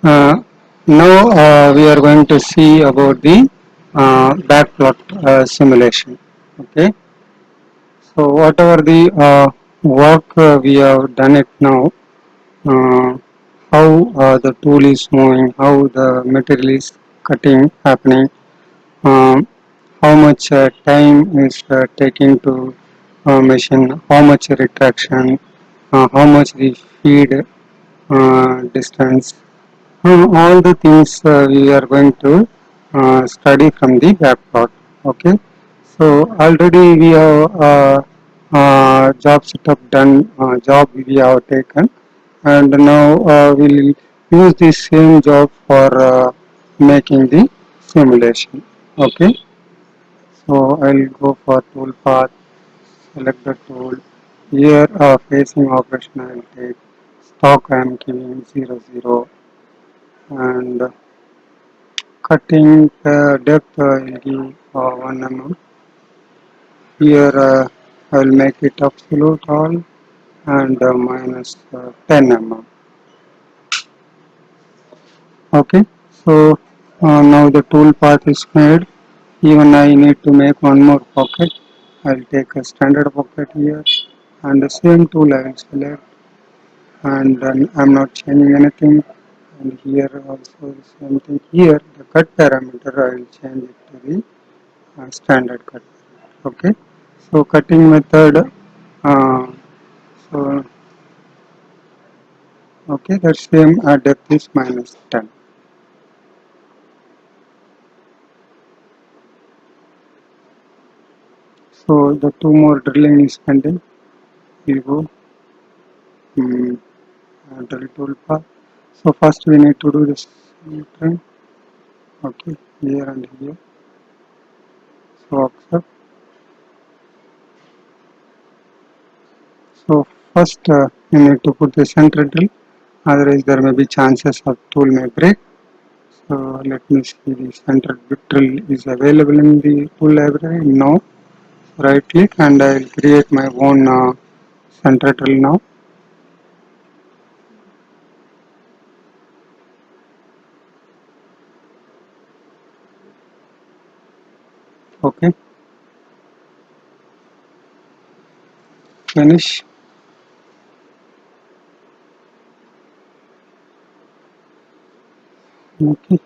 Uh, Now we are going to see about the backplot simulation. Okay, so whatever the work we have done it now, uh, how the tool is moving, how the material is cutting happening, um, how much time is taking to machine, how much retraction, how much the feed distance. All the things we are going to study from the backplot. Okay. So already we have job setup done, job we have taken, and now we'll use the same job for making the simulation. Okay. So I'll go for tool path, select the tool. Here facing operation I will take stock I am giving 00, and cutting depth I will give 1 mm. Here I will make it absolute all and minus 10 mm. Okay, so now the tool path is made. Even I need to make one more pocket. I will take a standard pocket here, and the same tool I will select, and then I am not changing anything. And here also the same thing. Here the cut parameter I will change it to the standard cut. Okay, so cutting method, uh, so okay, that same depth is minus 10. So the two more drilling is pending. We go drill tool path. So first we need to do this trim. Okay, here and here. So accept. So first you need to put the center drill, otherwise there may be chances of tool may break. So let me see, the center drill is available in the tool library. No. Right click and I will create my own center drill now. Okay, finish. Okay,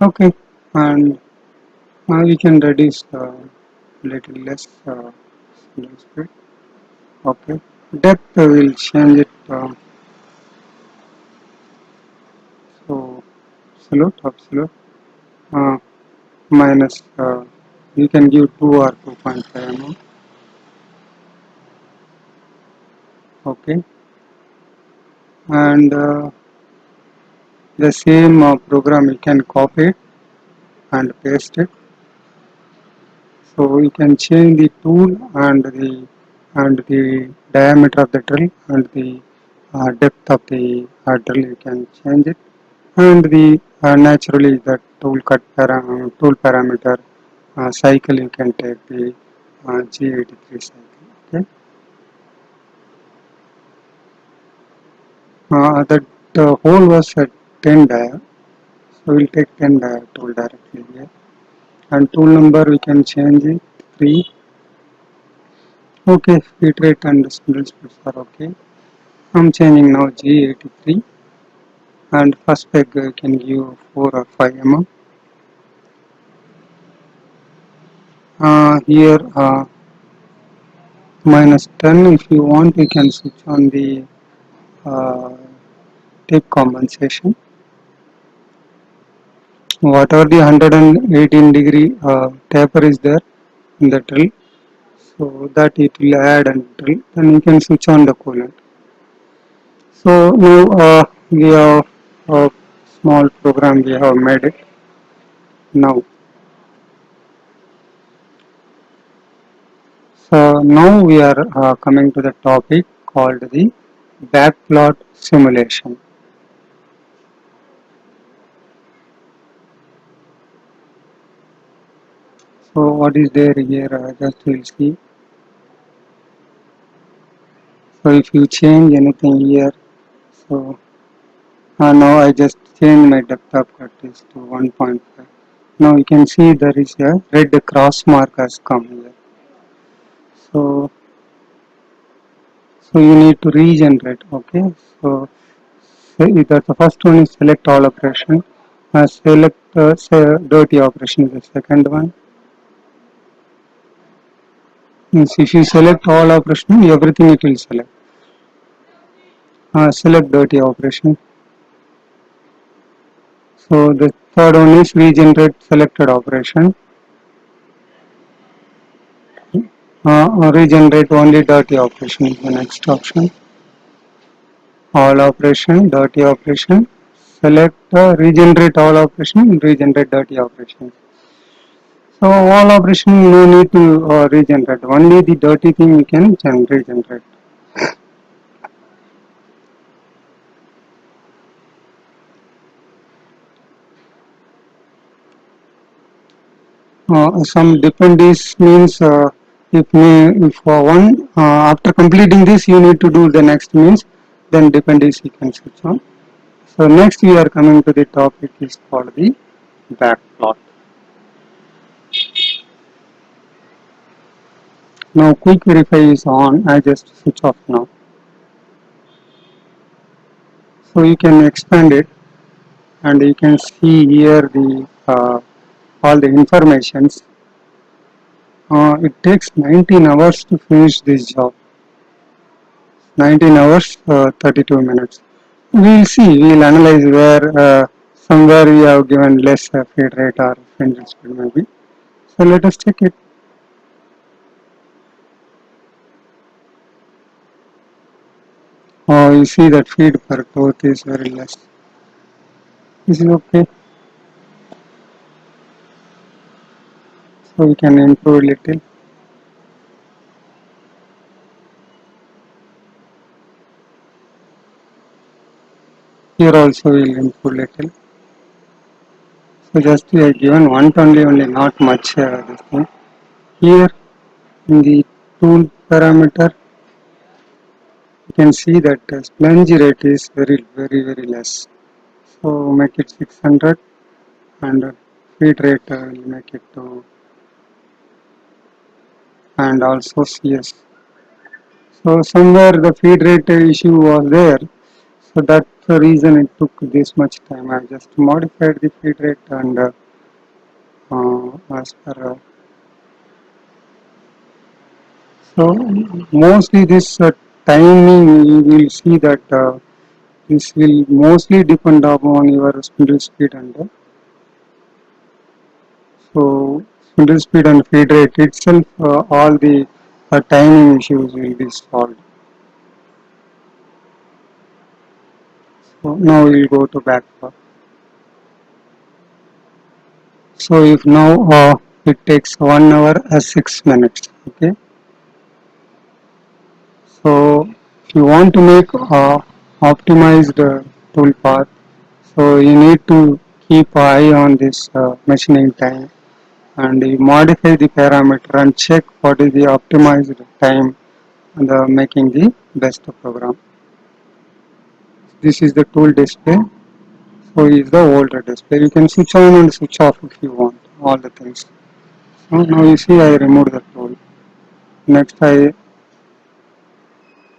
okay, and now we can reduce little less speed. Okay, depth will change it. So absolute, absolute, uh, minus. You can give 2 or 2.5 mm. Okay, and the same program you can copy it and paste it. So we can change the tool and the diameter of the drill and the depth of the drill. You can change it, and the naturally the tool parameter cycle you can take the G83 cycle. Okay, that hole was at 10 dia, so we'll take 10 dia tool directly here, and tool number we can change it 3. Okay, feed rate and spindle speeds are okay. I'm changing now G83, and first peg can give 4 or 5 mm. Here minus 10, if you want you can switch on the uh, tip compensation. Whatever the 118 degree taper is there in the drill, so that it will add and drill, then you can switch on the coolant. So now we have a small program we have made it now. So now we are coming to the topic called the backplot simulation. So what is there here? Just we'll see. So if you change anything here, so Now I just change my depth of cut is to 1.5. Now you can see there is a red cross mark has come here. So, so you need to regenerate. Okay. So either the first one is select all operation. Select say dirty operation is the second one. Means if you select all operation, everything it will select. Select dirty operation. So the third one is regenerate selected operation. Regenerate only dirty operation is the next option. All operation, dirty operation. Select regenerate all operation, regenerate dirty operation. So all operation no need to regenerate. Only the dirty thing you can regenerate. Some dependencies means if one after completing this you need to do the next means then dependency can switch on. So next we are coming to the topic is called the backplot. Now quick verify is on. I just switch off now. So you can expand it and you can see here the all the informations. It takes 19 hours to finish this job. 19 hours 32 minutes. We'll see. We'll analyze where somewhere we have given less feed rate or feed speed maybe. So let us check it. You see that feed per tooth is very less. This is okay. So we can improve a little. Here also we'll improve little. So just we are given one only not much this thing. Here in the tool parameter you can see that the splunge rate is very less. So make it 600 and feed rate will make it to and also CS. So somewhere the feed rate issue was there. So that's the reason it took this much time. I just modified the feed rate and as per so mostly this timing you will see that this will mostly depend upon your spindle speed and so spindle speed and feed rate itself all the timing issues will be solved. So now we will go to backpack. So if now it takes 1 hour 6 minutes. Okay. So if you want to make optimized tool path, so you need to keep eye on this machining time and you modify the parameter and check what is the optimized time and making the best program. This is the tool display. So is the older display. You can switch on and switch off if you want all the things. So now you see I removed the tool. Next I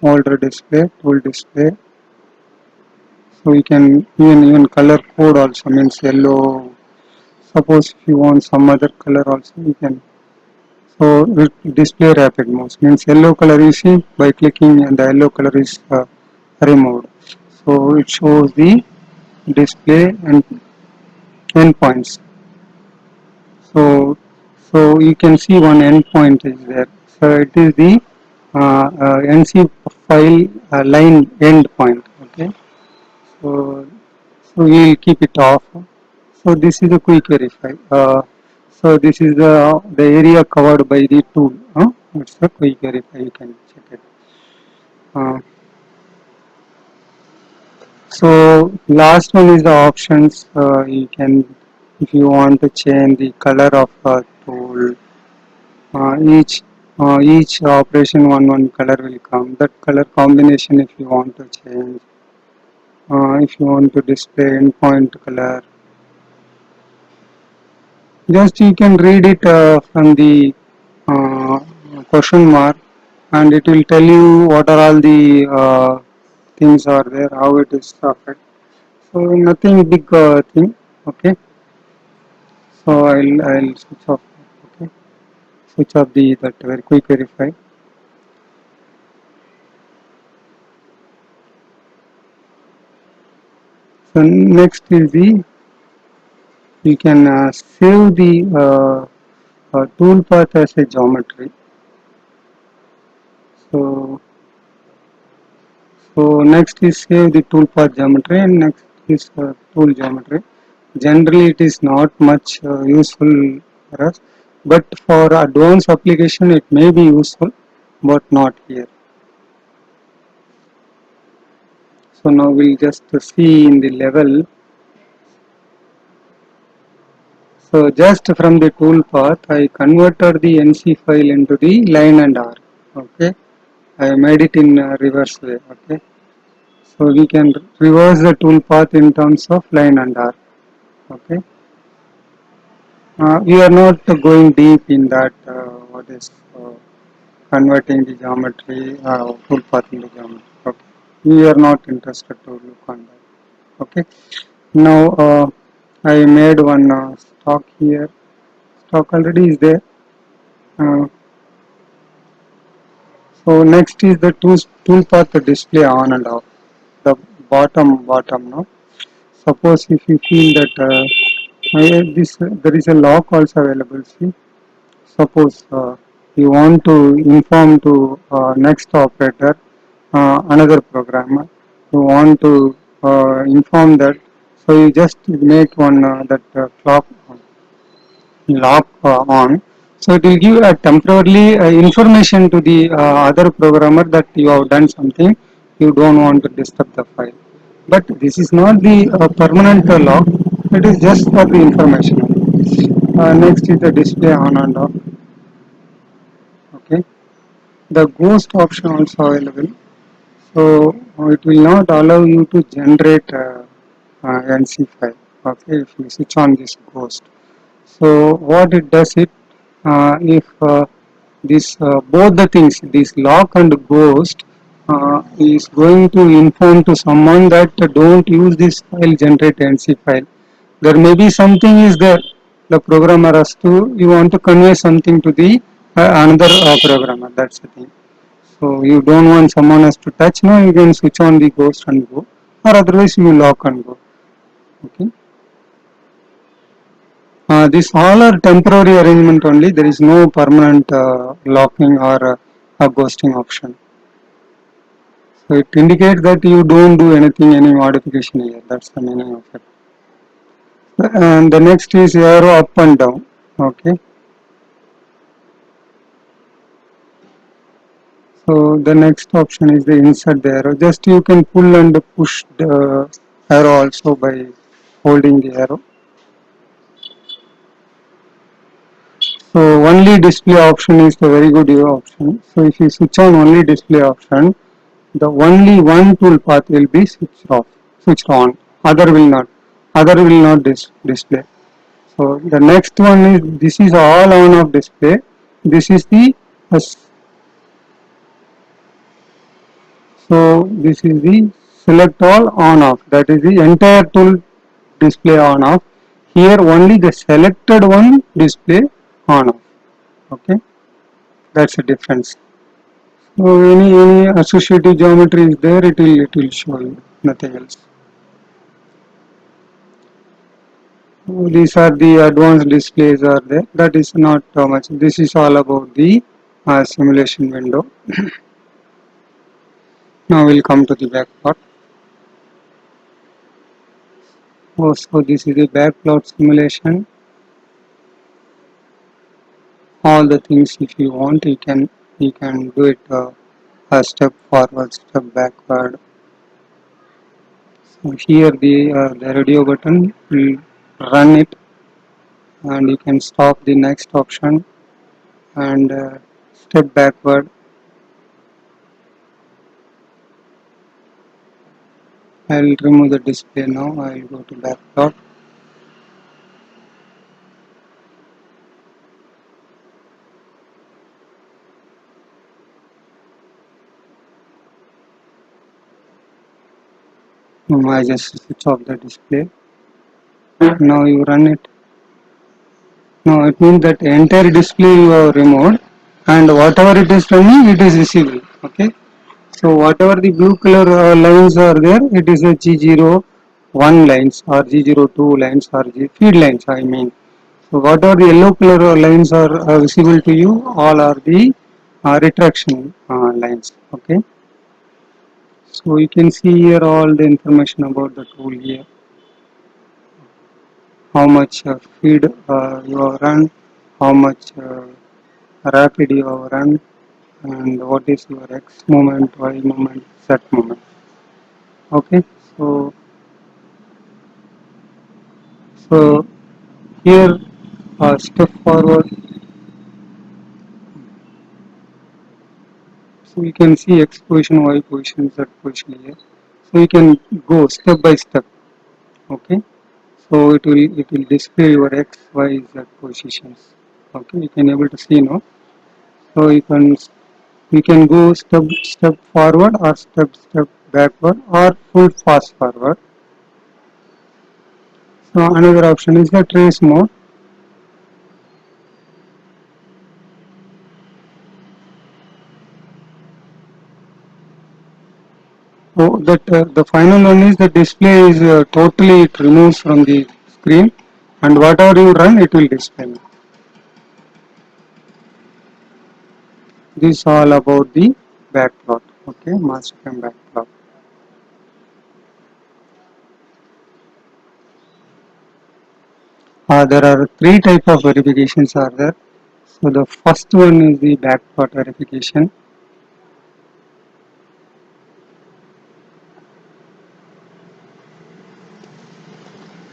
older display, tool display. So you can even color code also means yellow. Suppose if you want some other color also you can. So display rapid moves means yellow color you see by clicking and the yellow color is removed. So it shows the display and endpoints. So you can see one endpoint is there. So it is the NC file line endpoint. Okay. So so we will keep it off. So this is a quick verify. So this is the area covered by the tool. It's a quick verify. You can check it. Uh, so last one is the options. You can, if you want to change the color of a tool, each operation one color will come. That color combination if you want to change. if you want to display endpoint color, just you can read it from the uh, question mark, and it will tell you what are all the things are there, how it is affected. So nothing big thing. Okay. So I'll switch off. Okay. Switch off the that very quick verify. So next is the you can save the toolpath as a geometry. So next is save the toolpath geometry, and next is tool geometry. Generally it is not much useful for us, but for advanced application it may be useful, but not here. So now we'll just see in the level. So just from the toolpath I converted the NC file into the line and arc. Okay, I made it in reverse way. Okay, so we can reverse the toolpath in terms of line and arc. Okay, we are not going deep in that. What is converting the geometry toolpath into geometry? Okay, we are not interested to look on that. Okay, now I made one stock here. Stock already is there. Uh, so next is the toolpath display on and off. The bottom now. Suppose if you feel that this there is a lock also available. See, suppose you want to inform to next operator another programmer. You want to inform that, so you just make one that clock lock on. So it will give a temporarily information to the other programmer that you have done something. You don't want to disturb the file. But this is not the permanent lock. It is just for the information. Next is the display on and off. Okay. The ghost option also available. So it will not allow you to generate NC file. Okay. If you switch on this ghost. So what it does it if this both the things, this lock and ghost is going to inform to someone that don't use this file generate NC file. There may be something is there. The programmer has to you want to convey something to the another programmer. That's the thing. So you don't want someone has to touch. Now you can switch on the ghost and go, or otherwise you lock and go. Okay. These all are temporary arrangement only. There is no permanent locking or a ghosting option. So it indicates that you don't do anything, any modification here. That's the meaning of it. And the next is arrow up and down. Okay. So the next option is the insert the arrow. Just you can pull and push the arrow also by holding the arrow. So only display option is the very good option. So if you switch on only display option, the only one tool path will be switched on. Other will not display. So the next one is this is all on of display. This is the so this is the select all on off. That is the entire tool display on off. Here only the selected one display on off. Okay, that's the difference. So any associative geometry is there, it will show you, nothing else. These are the advanced displays are there. That is not much. This is all about the simulation window. Now we'll come to the back part. Oh, so this is the back plot simulation. All the things if you want, you can do it a step forward, step backward. So here the radio button will run it, and you can stop the next option and step backward I'll remove the display now. I'll go to backplot. I just switch off the display. Now you run it. No, it means that entire display you have removed, and whatever it is running, it is visible. Okay. So whatever the blue color lines are there, it is a G01 lines or G02 lines or feed lines. I mean. So whatever the yellow color lines are visible to you, all are the retraction lines. Okay. So you can see here all the information about the tool here. How much feed you have run, how much rapid you have run, and what is your X moment, Y moment, Z moment. Okay. So here step forward. So you can see X position, Y position, Z position here. So you can go step by step. Okay. So it will display your X, Y, Z positions. Okay. You can able to see now. So you can go step forward or step backward or full fast forward. So another option is the trace mode. So that the final one is the display is totally it removes from the screen, and whatever you run it will display. This is all about the backplot. Okay, Mastercam backplot. There are three type of verifications are there. So the first one is the backplot verification,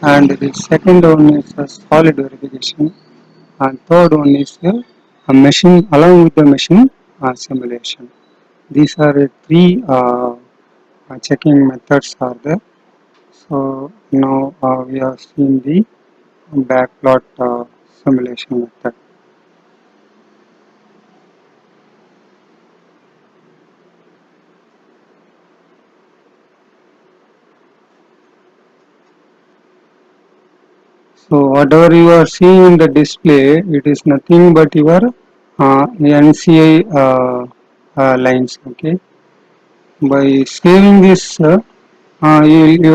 and the second one is a solid verification, and third one is a machine along with the machine simulation. These are the three checking methods are there. So now we have seen the backplot simulation method. So whatever you are seeing in the display, it is nothing but your NCI lines. Okay, by saving this, you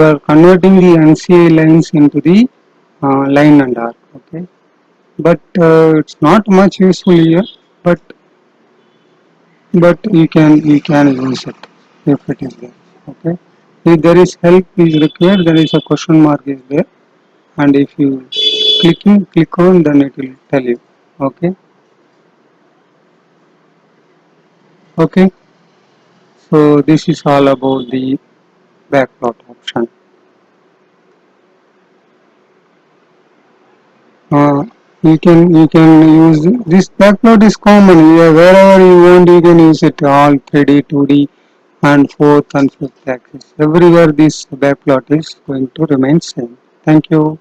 are converting the NCI lines into the line and arc. Okay, but it's not much useful here. But you can use it if it is there. Okay, if there is help is required, there is a question mark is there, and if you click on, then it will tell you. Okay. Okay, so this is all about the backplot option. uh, you can use this backplot is common. Wherever you want you can use it, all 3D 2D and fourth and fifth axis. Everywhere this backplot is going to remain same. Thank you.